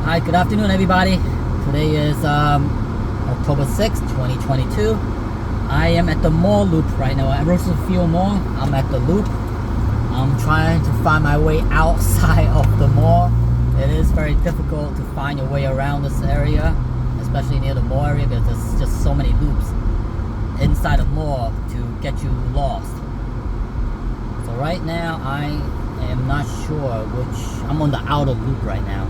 Hi, good afternoon everybody. Today is October 6th, 2022. I am at the mall loop right now at Roosevelt Field Mall. I'm at the loop. I'm trying to find my way outside of the mall. It is very difficult to find your way around this area, especially near the mall area, because there's just so many loops inside the mall to get you lost. So right now I am not sure which. I'm on the outer loop right now.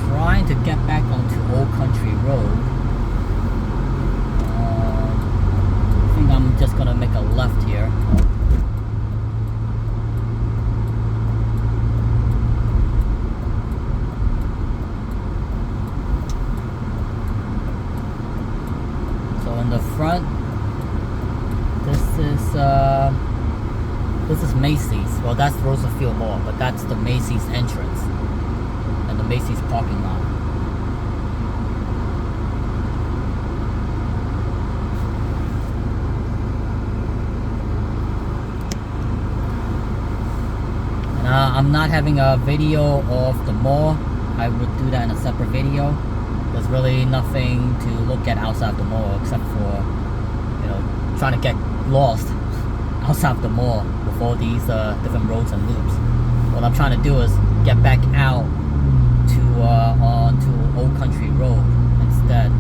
Trying to get back onto Old Country Road. I think I'm just gonna make a left here. So in the front, this is Macy's. Well, that's Roosevelt Field Mall, but that's the Macy's entrance and the Macy's parking lot. And I'm not having a video of the mall. I would do that in a separate video. There's really nothing to look at outside the mall except for, trying to get lost outside the mall with all these different roads and loops. What I'm trying to do is get back out to onto Old Country Road instead.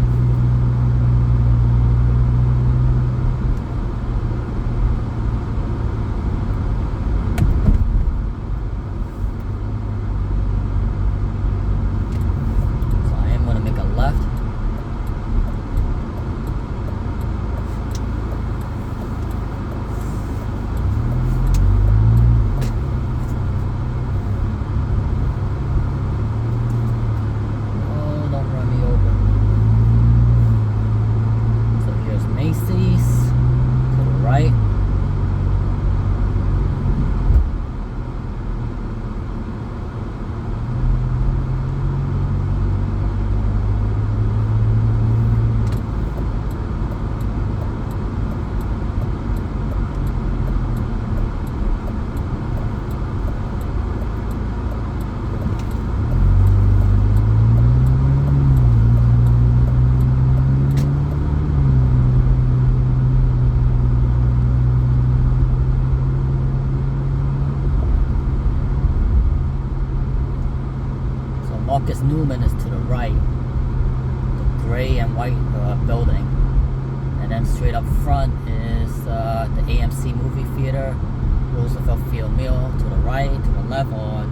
So I am going to make a left. Marcus Newman is to the right, the gray and white building, and then straight up front is the AMC movie theater, Roosevelt Field Mall to the right. To the left on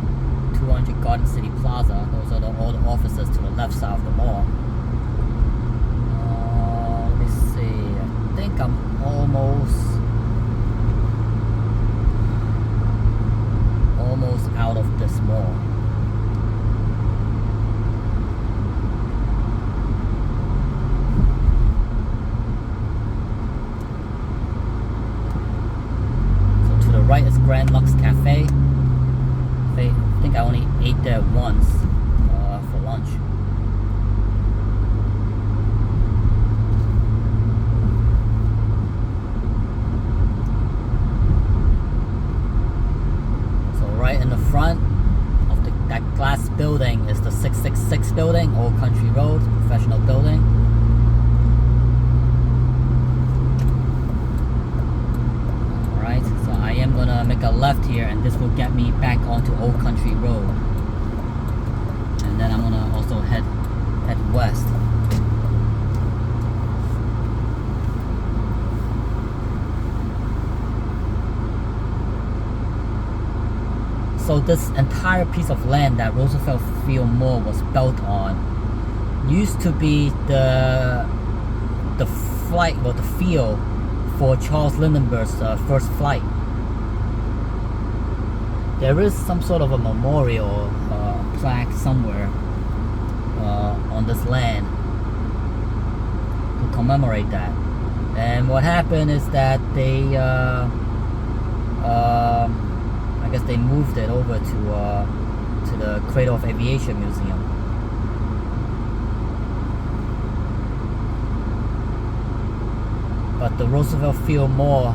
200 Garden City Plaza. Those are all the offices to the left side of the mall. Let me see, I think I'm almost out of this mall. Right is Grand Lux Cafe. I think I only ate there once for lunch. So right in the front of that glass building is the 666 building, Old Country Road, professional building. I am gonna make a left here, and this will get me back onto Old Country Road, and then I'm gonna also head west. So this entire piece of land that Roosevelt Field Mall was built on used to be the field for Charles Lindbergh's first flight. There is some sort of a memorial plaque somewhere on this land to commemorate that. And what happened is that they, I guess they moved it over to the Cradle of Aviation Museum. But the Roosevelt Field Mall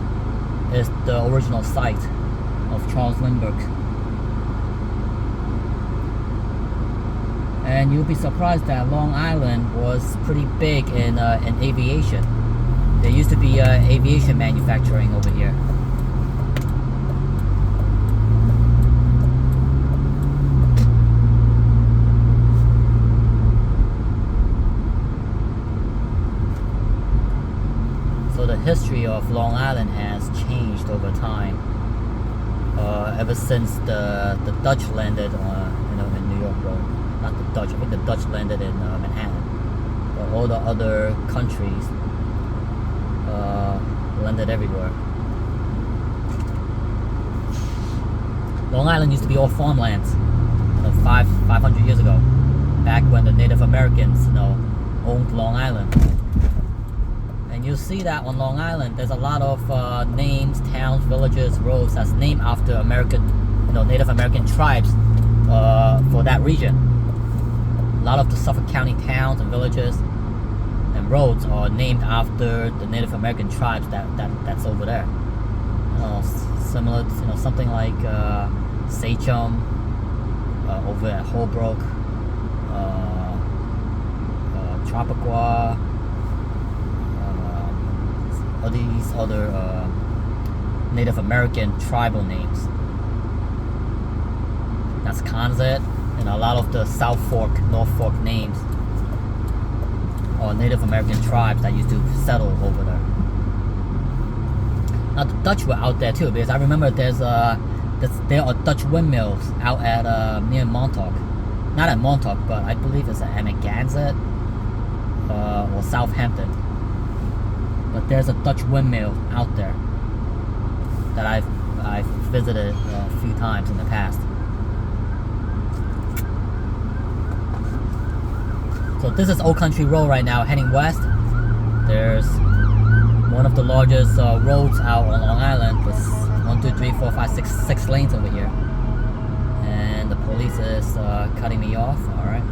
is the original site of Charles Lindbergh. And you'll be surprised that Long Island was pretty big in aviation. There used to be aviation manufacturing over here. So the history of Long Island has changed over time. Ever since the Dutch landed in New York Road. Not the Dutch, I think the Dutch landed in Manhattan. But all the other countries landed everywhere. Long Island used to be all farmlands, 500 years ago, back when the Native Americans, owned Long Island. And you'll see that on Long Island, there's a lot of names, towns, villages, roads that's named after Native American tribes for that region. A lot of the Suffolk County towns and villages and roads are named after the Native American tribes that's over there. Similar, something like Sachem over at Holbrook, Chappaqua, all these other Native American tribal names. That's Consett, and a lot of the South Fork, North Fork names are Native American tribes that used to settle over there. Now the Dutch were out there too, because I remember there are Dutch windmills out at near Montauk. Not at Montauk, but I believe it's at Amagansett or Southampton. But there's a Dutch windmill out there that I've visited a few times in the past. So this is Old Country Road right now, heading west. There's one of the largest roads out on Long Island. There's 1, 2, 3, 4, 5, 6 lanes over here. And the police is cutting me off. Alright.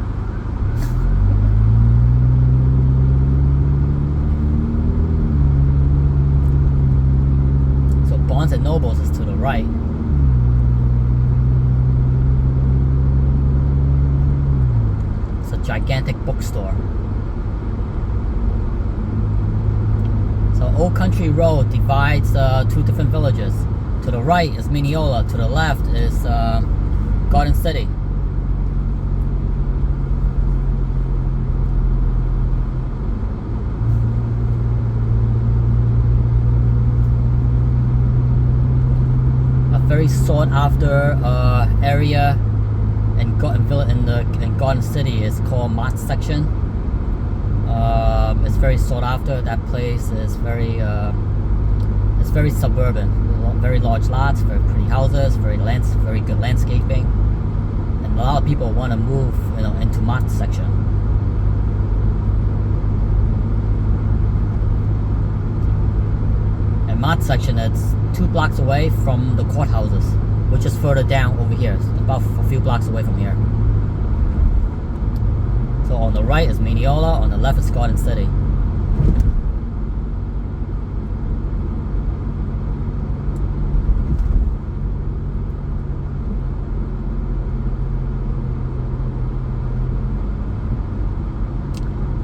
So Barnes and Nobles is to the right. It's a gigantic bookstore. So Old Country Road divides two different villages. To the right is Mineola, to the left is Garden City. A very sought after area in Garden City is called Mart section. It's very sought after. That place is very suburban. Very large lots, very pretty houses, very good landscaping, and a lot of people want to move, into Mart section. And Mart section, it's 2 blocks away from the courthouses, which is further down over here. It's about a few blocks away from here. So on the right is Mineola, on the left is Garden City.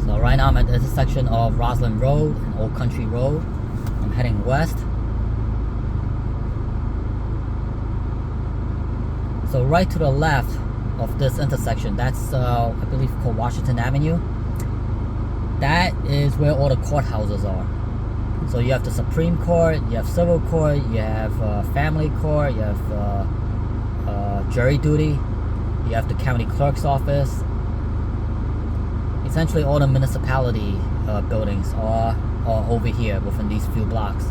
So right now I'm at the intersection of Roslyn Road and Old Country Road. I'm heading west. So right to the left of this intersection, that's I believe called Washington Avenue. That is where all the courthouses are. So you have the Supreme Court, you have Civil Court, you have Family Court, you have jury duty, you have the County Clerk's Office. Essentially all the municipality buildings are over here within these few blocks.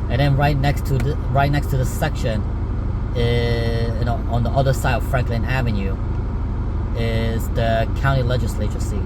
And then right next to this section, on the other side of Franklin Avenue, is the county legislature seat.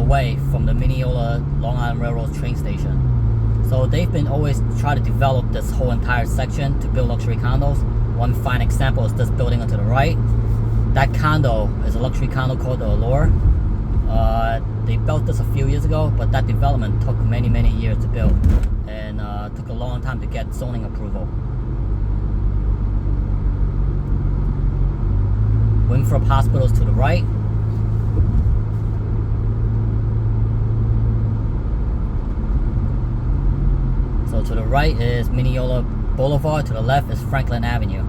away from the Mineola Long Island Railroad train station. So they've been always trying to develop this whole entire section to build luxury condos. One fine example is this building on to the right. That condo is a luxury condo called the Allure. They built this a few years ago, but that development took many years to build, and took a long time to get zoning approval. Winthrop Hospital's to the right. So to the right is Mineola Boulevard, to the left is Franklin Avenue.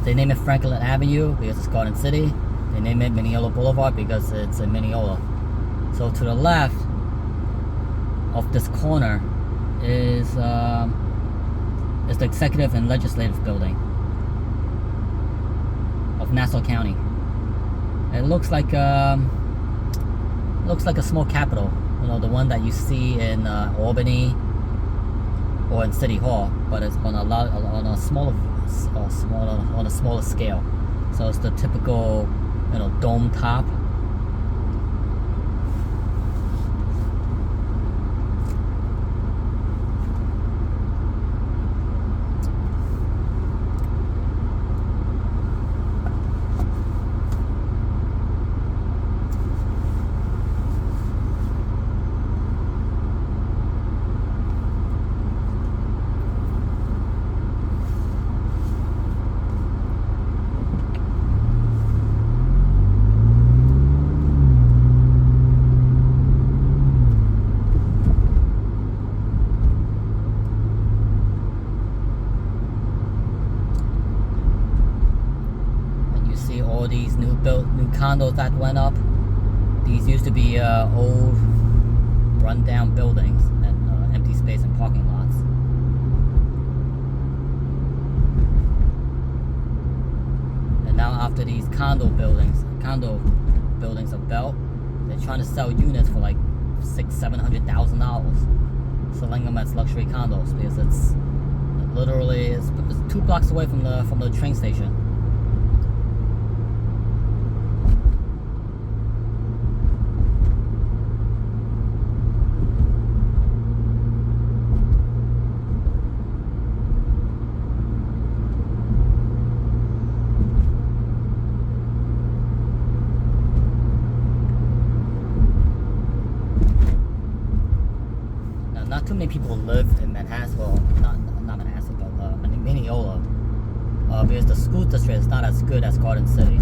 They name it Franklin Avenue because it's Garden City. They name it Mineola Boulevard because it's in Mineola. So to the left of this corner is the Executive and Legislative Building of Nassau County. It looks like a small capitol, you know, the one that you see in Albany or in City Hall, but it's on a smaller scale. So it's the typical, you know, dome top. These new condos that went up. These used to be old run-down buildings and empty space and parking lots. And now after these condo buildings are built, they're trying to sell units for like $600,000-$700,000, selling them as luxury condos because it's literally it's 2 blocks away from the train station. Not too many people live in Manhattan, well, not Manhattan, but Mineola, because the school district is not as good as Garden City.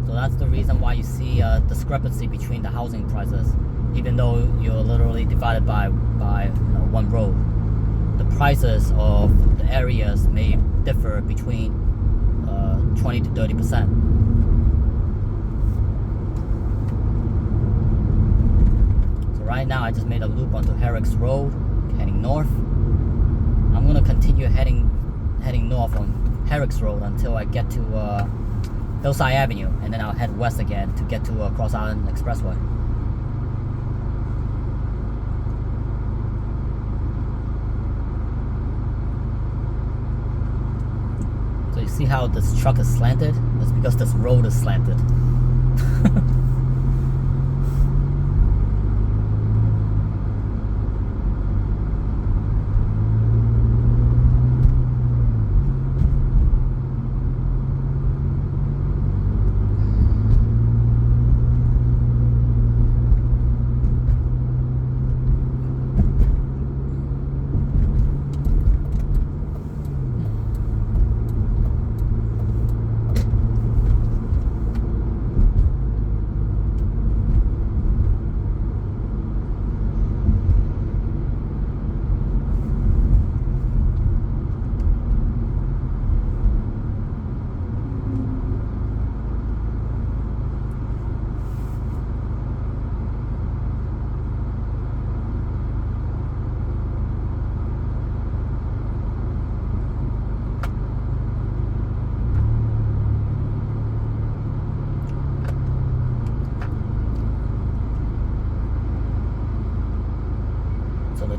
So that's the reason why you see a discrepancy between the housing prices, even though you're literally divided by one road. The prices of the areas may differ between 20 to 30%. Right now I just made a loop onto Herricks Road, heading north. I'm gonna continue heading north on Herricks Road until I get to Hillside Avenue, and then I'll head west again to get to Cross Island Expressway. So you see how this truck is slanted? That's because this road is slanted.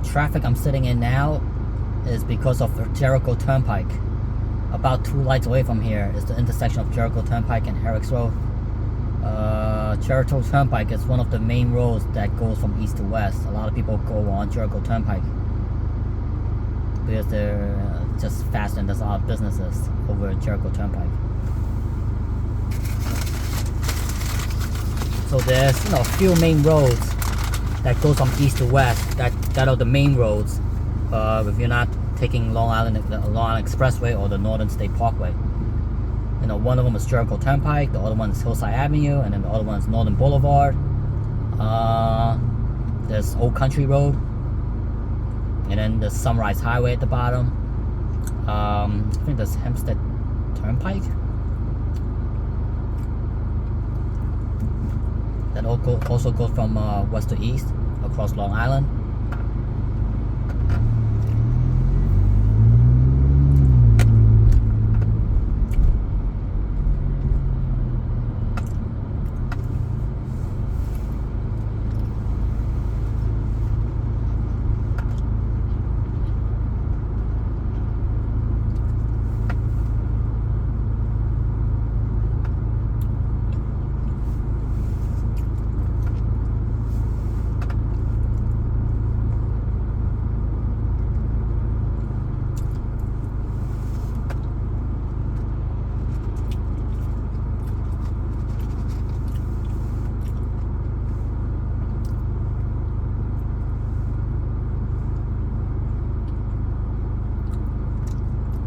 Traffic I'm sitting in now is because of Jericho Turnpike. About 2 lights away from here is the intersection of Jericho Turnpike and Herricks Road. Jericho Turnpike is one of the main roads that goes from east to west. A lot of people go on Jericho Turnpike because they're just faster and there's a lot of businesses over Jericho Turnpike. So there's a few main roads that goes from east to west. That are the main roads. If you're not taking Long Island Expressway or the Northern State Parkway. One of them is Jericho Turnpike, the other one is Hillside Avenue, and then the other one is Northern Boulevard. There's Old Country Road, and then there's Sunrise Highway at the bottom. I think there's Hempstead Turnpike. That also goes from west to east across Long Island.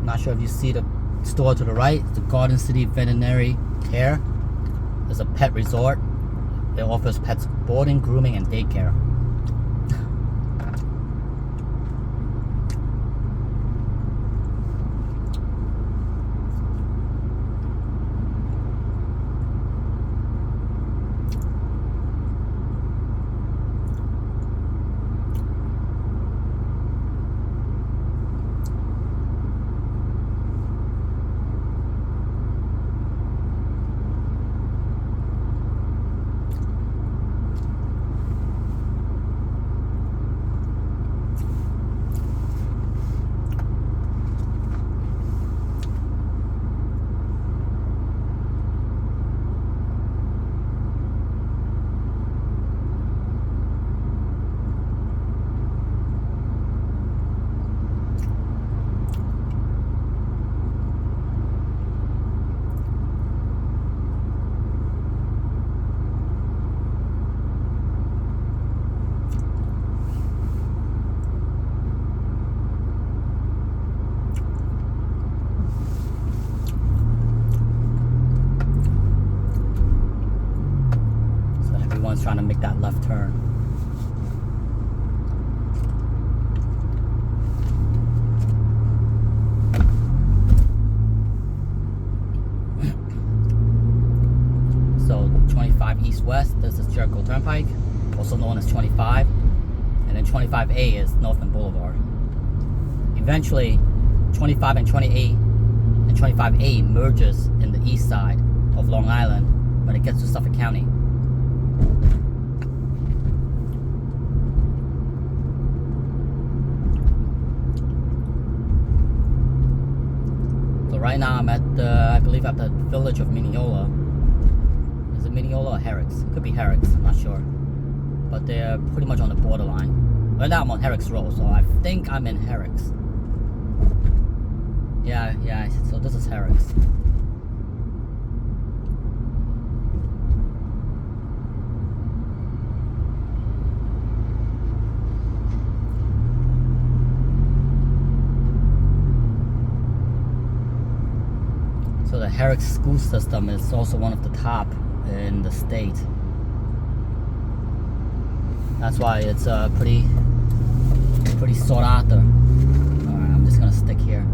Not sure if you see the store to the right, the Garden City Veterinary Care. It's a pet resort. It offers pets boarding, grooming, and daycare. Trying to make that left turn. So 25 east-west, this is Jericho Turnpike, also known as 25, and then 25A is Northland Boulevard. Eventually 25 and 28 and 25A merges in the east side of Long Island when it gets to Suffolk County. Right now I'm at I believe at the village of Mineola. Is it Mineola or Herricks? It could be Herricks, I'm not sure. But they're pretty much on the borderline. Right now I'm on Herricks Road, so I think I'm in Herricks. Yeah, so this is Herricks. So the Herricks school system is also one of the top in the state. That's why it's pretty sought after. Alright, I'm just gonna stick here.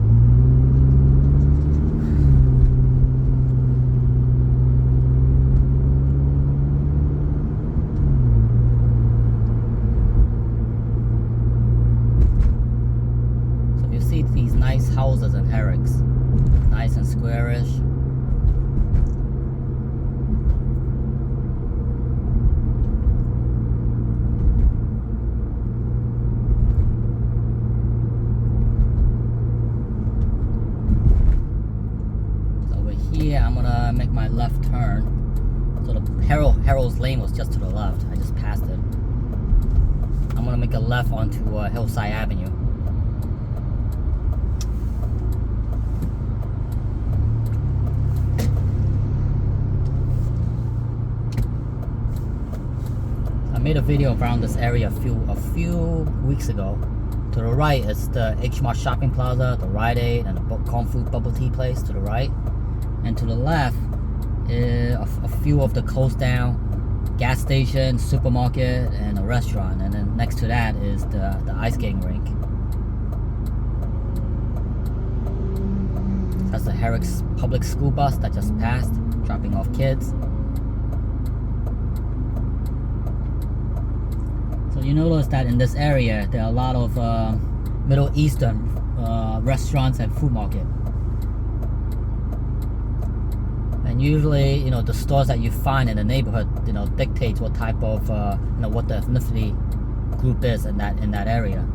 So you see these nice houses in Herricks. Nice and squarish. So over here, I'm gonna make my left turn So the Herricks Lane was just to the left. I just passed it. I'm gonna make a left onto Hillside Avenue. I made a video around this area a few weeks ago. To the right is the H-Mart shopping plaza, the Rite Aid, and the Kung Fu bubble tea place to the right. And to the left is a few of the closed down gas station, supermarket, and a restaurant. And then next to that is the ice skating rink. That's the Herricks public school bus that just passed, dropping off kids. So you notice that in this area, there are a lot of Middle Eastern restaurants and food market. And usually, you know, the stores that you find in the neighborhood, you know, dictates what type of, you know, what the ethnicity group is in that area.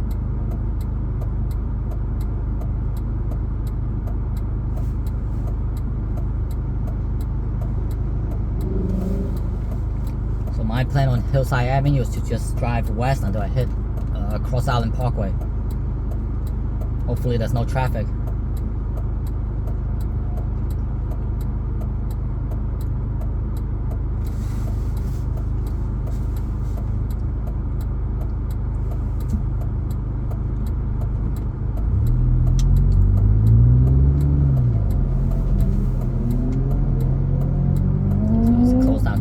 My plan on Hillside Avenue is to just drive west until I hit Cross Island Parkway. Hopefully there's no traffic.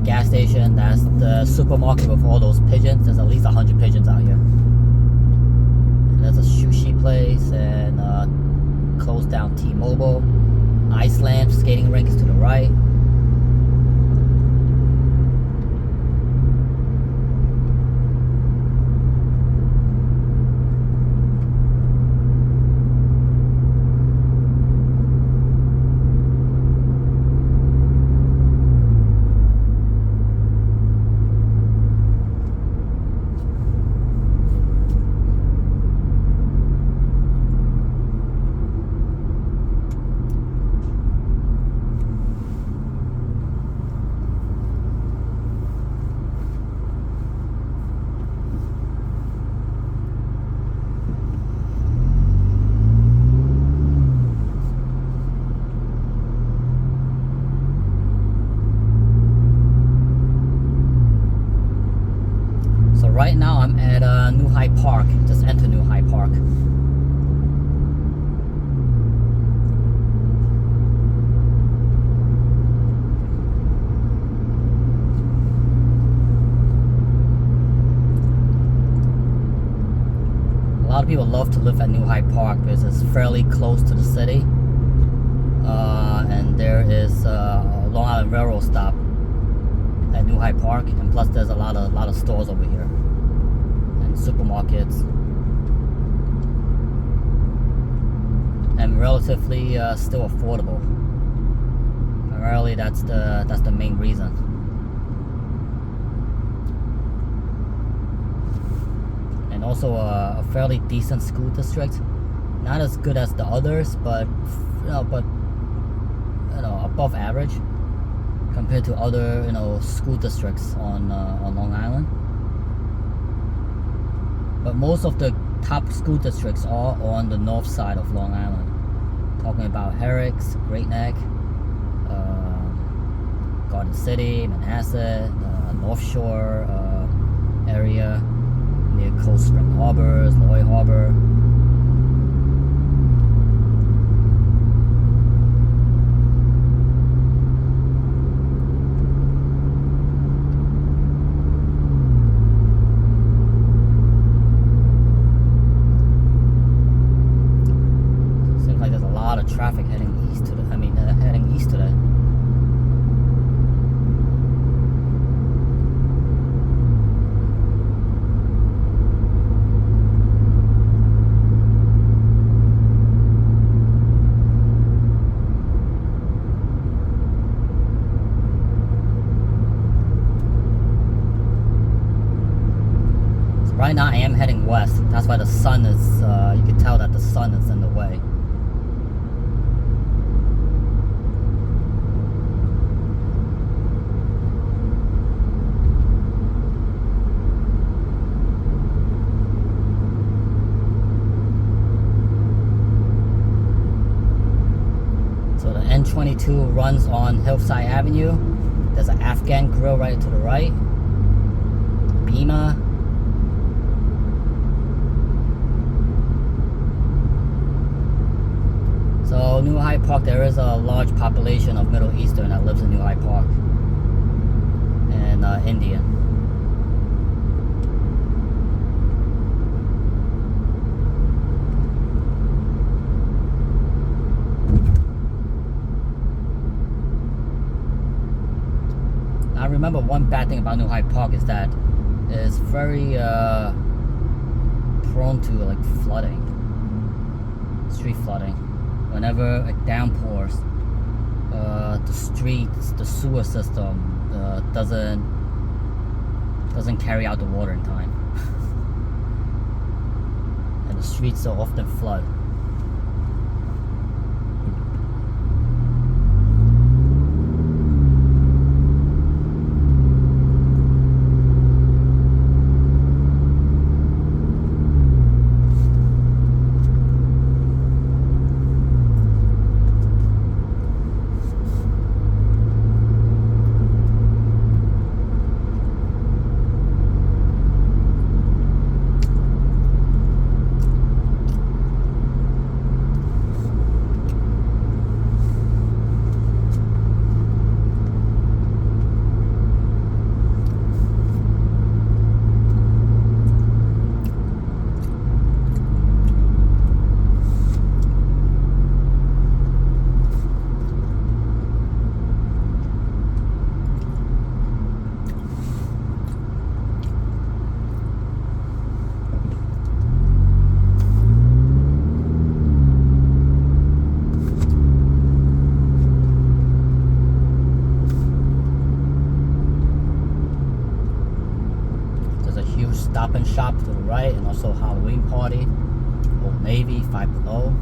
Gas station, that's the supermarket with all those pigeons. There's at least 100 pigeons out here. And there's a sushi place and closed down T-Mobile. Iceland skating rink is to the right. Right now I'm at New Hyde Park. Just enter New Hyde Park. A lot of people love to live at New Hyde Park because it's fairly close to the city. And there is a Long Island Railroad stop at New Hyde Park, and plus there's a lot of stores over here. Supermarkets, and relatively still affordable. Primarily, that's the main reason. And also a fairly decent school district, not as good as the others, but above average compared to other school districts on Long Island. But most of the top school districts are on the north side of Long Island. Talking about Herricks, Great Neck, Garden City, Manhasset, North Shore area, near Cold Spring Harbors, Loy Harbor. Traffic heading east today. So right now I am heading west. That's why the sun is, you can tell that the sun is in the way. 2 runs on Hillside Avenue. There's an Afghan grill right to the right. Bima. So New Hyde Park, there is a large population of Middle Eastern that lives in New Hyde Park. And Indian. I remember one bad thing about New Hyde Park is that it's very prone to like flooding, street flooding. Whenever it downpours, the streets, the sewer system doesn't carry out the water in time, and the streets so often flood. Stop and Shop to the right, and also Halloween Party, Old Navy, 5 Below.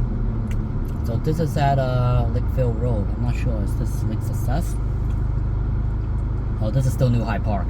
So this is at Lickfield Road. I'm not sure, is this Lake Success? Oh, this is still New Hyde Park.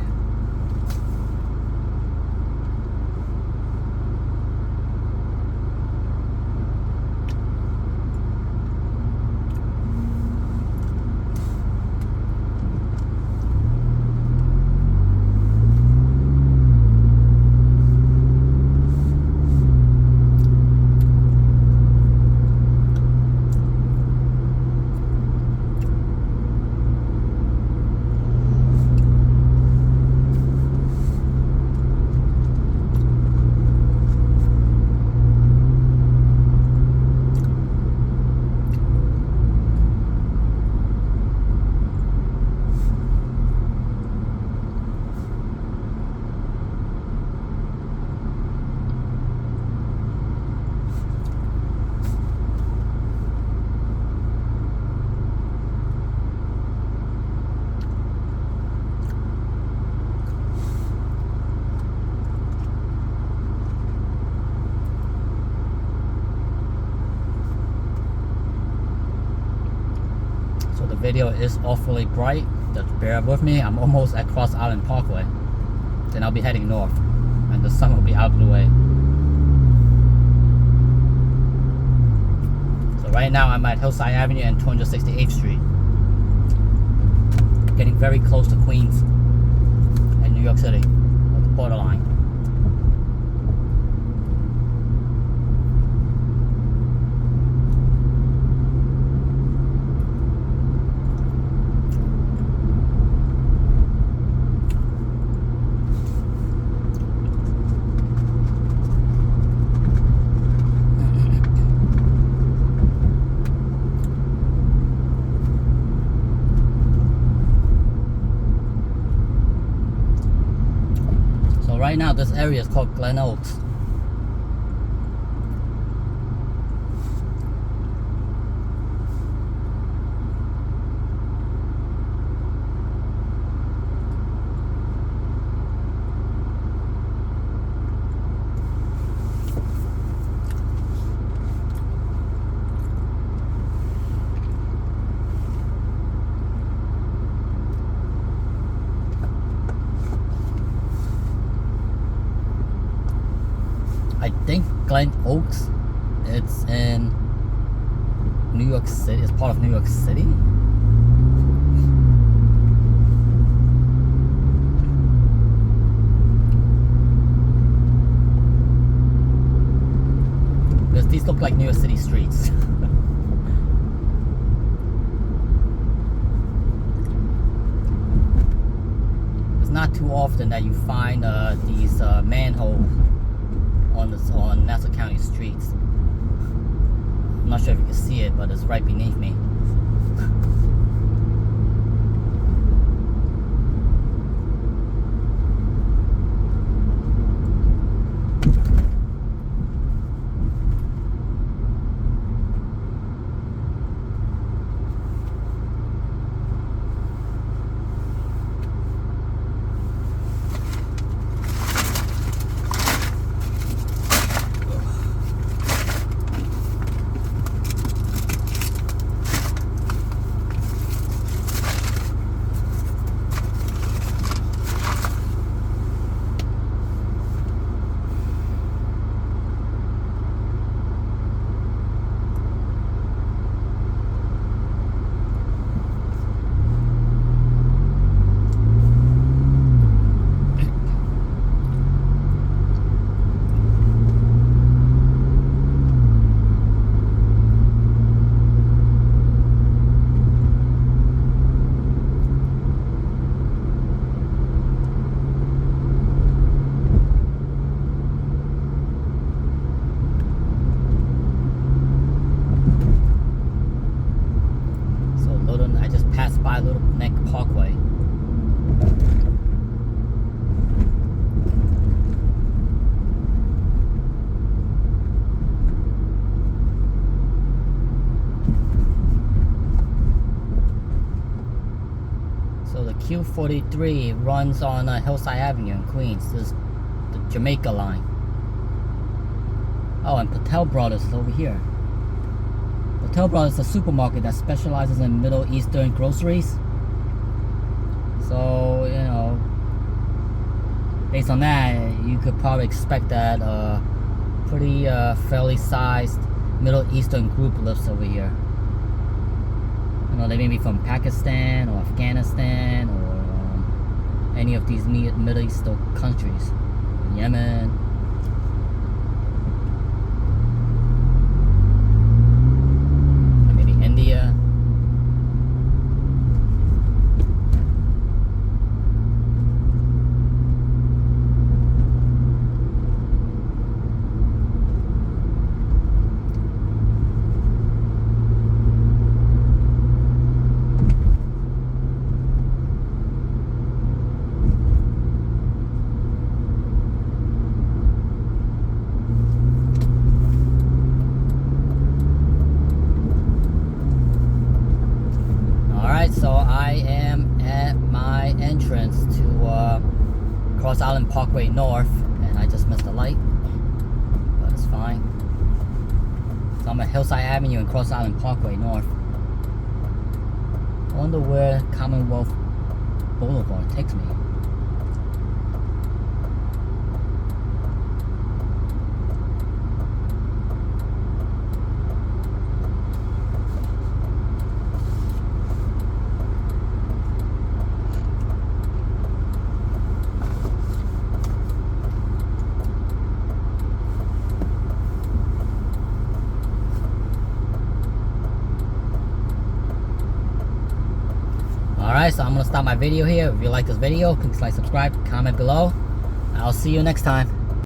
Video is awfully bright, just bear with me. I'm almost at Cross Island Parkway, then I'll be heading north and the sun will be out of the way. So right now I'm at Hillside Avenue and 268th Street, getting very close to Queens and New York City, at the borderline. Right now this area is called Glen Oaks. I think Glen Oaks, it's in New York City. It's part of New York City. these look like New York City streets. It's not too often that you find these manholes on Nassau County streets. I'm not sure if you can see it, but it's right beneath me. Parkway. So the Q43 runs on Hillside Avenue in Queens. This is the Jamaica line. Oh, and Patel Brothers is over here. Patel Brothers is a supermarket that specializes in Middle Eastern groceries. So, you know, based on that, you could probably expect that pretty fairly sized Middle Eastern group lives over here. You know, they may be from Pakistan or Afghanistan or any of these Middle Eastern countries. Yemen. Maybe India. So I am at my entrance to Cross Island Parkway North, and I just missed the light, but it's fine. So I'm at Hillside Avenue and Cross Island Parkway North. I wonder where Commonwealth Boulevard takes me. Alright, so I'm going to stop my video here. If you like this video, please like, subscribe, comment below. I'll see you next time.